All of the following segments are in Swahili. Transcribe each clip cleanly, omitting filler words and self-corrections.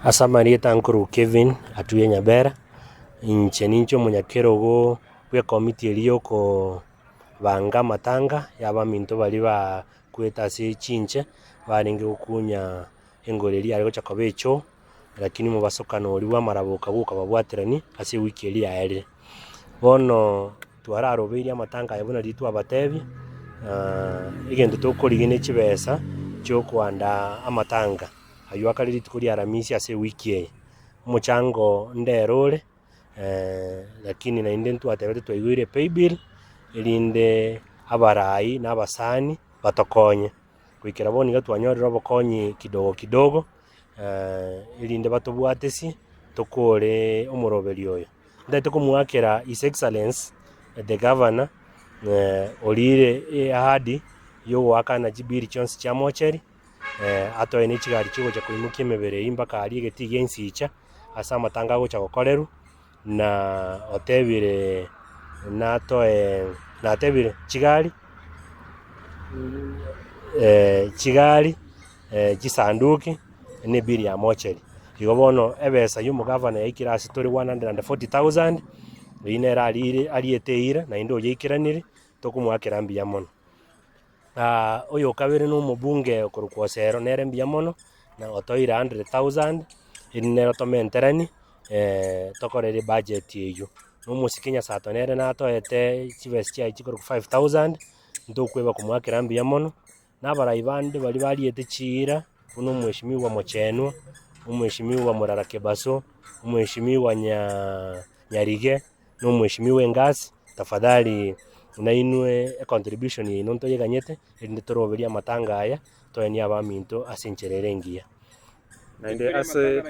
Asa marieta nkuru Kevin atuye Nyabera inche nincho munyakerogo bwe komiti eliyoko banga matanga yaba minto bali ba kweta ase chinche barenge okunya engoreri ari gocha kobecho lakini mubasokano oli bwa maraboka buka babwaterani ase wiki eli yaere bono twararoberia amatanga yabona ritu abatebi egento tokorigene chibesa chokwanda amatanga ayo akariri tukuri aramisi ase wiki eye mochango nderore lakini na inde twatebete twaigwire paybill erinde abarai n'abasani batokonye kwikera boniga twanyorera obokonyi kidogo kidogo erinde batobwatesi tokore omoroberi oyo ndete komwakera His Excellence the Governor olire ahadi yogwakana chibiri chionsi chia mocheri atoe n'echigari chigocha koimukia emebere mpaka ari egetiga ensicha ase amatanga agocha gokoreru na otebire natebire chigari chisanduki ne biri ya mocheri igo bono ebesa y'omugavana yaikire ase tori 140,000 ine era arieteire na inde oyeikeranire tokomwakera mbuya mono oyo kabere n'omobunge okorwa Osero nere mbuya mono na otoire 100,000 ine otomenterani tokorere budget eywo n'omosiki nyasato nere natoete chibesa chiaye chikorwa 5,000 ntokweba komwakera mbuya mono nabarai bande bari bariete chiira buna omweshimiwa Mochenwa omweshimiwa Morara Kebaso omweshimiwa Nyarige n'omweshimiwa Engasi tafadhali nainwe contribution ino ntoyeganyete erinde toroberia amatanga aya toeni abaminto ase encherere engiya nainde ase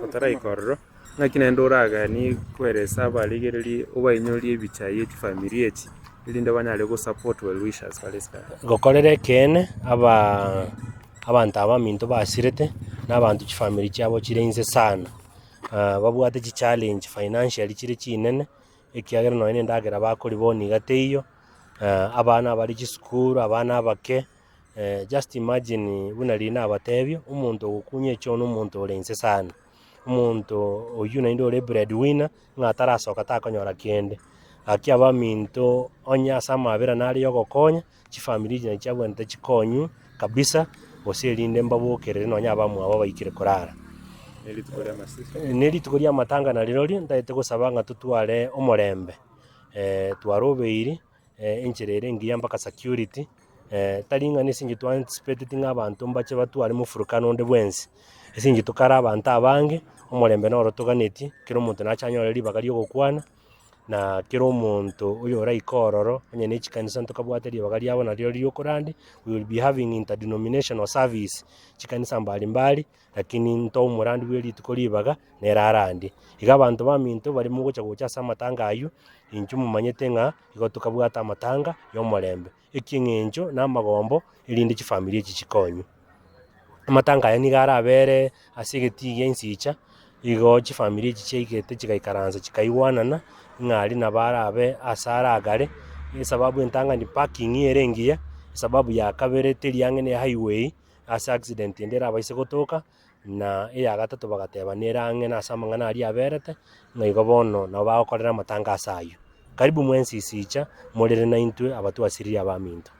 otaraikoro ng'aki naende oragani kweresa abarigereri obainyorie ebichai echifamiri echi erinde banyare gosupport well wishers balesika gokorere kene abantu abaminto basirete n'abantu chifamiri chiabo chire inse sana babwate chichallenge financially chire chinene ekiagera nonya endagera bakori boniga teiyo abana bari chisukuru abana abake just imagine buna rina abatebio omonto ogokunya echono omonto ore inse sana omonto oyu nainde ore breadwinner ng'atarasoka takonyora kende aki abaminto onya ase amabera nare yogokonya chifamiri china chiabwanete chikonyu kabisa gose erinde mbabokerere nonya abamwabo baikire korara nerituko ria amatanga narirori ntaete gosaba ng'a totware omorembe twarobeiri encherere engiya mpaka security tari ng'a ase eng'encho twanticipatete ng'a abanto mbache batware mofurukano onde bwensi ase eng'encho tokare abanto abange omorembe noro toganetie kera omonto nacha anyore ribaga riogokwana na kera omonto oyo oraika ororo onye na echikanisa ntokabwate ribaga riabo nario riokorandi we will be having interdenominational service chikanisa mbari lakini nto omorandi bwa rituko ribaga nere arandi iga abanto baminto bari mogocha ase amatanga aywo inche momanyete ng'a igo tokabwata amatanga ya omorembe eking'encho na amagombo erinde chifamiri echi chikonywe amatanga aya niga arabere ase egetiga ensicha igo chifamiri echi chiaigete chigaikaransa chikaigwanana ng'ari nabo arabe ase aragare esababu entang'ani parking ere engiya esababu ya kabere teri ang'e na highway ase accident ende erabaise gotoka na eya gatato bagateba nere ang'e na ase amang'ana aria aberete ng'a igo bono nabo bagokorera amatanga ase aywo karibu mwensi isicha morere na intwe abatwasiririe abaminto.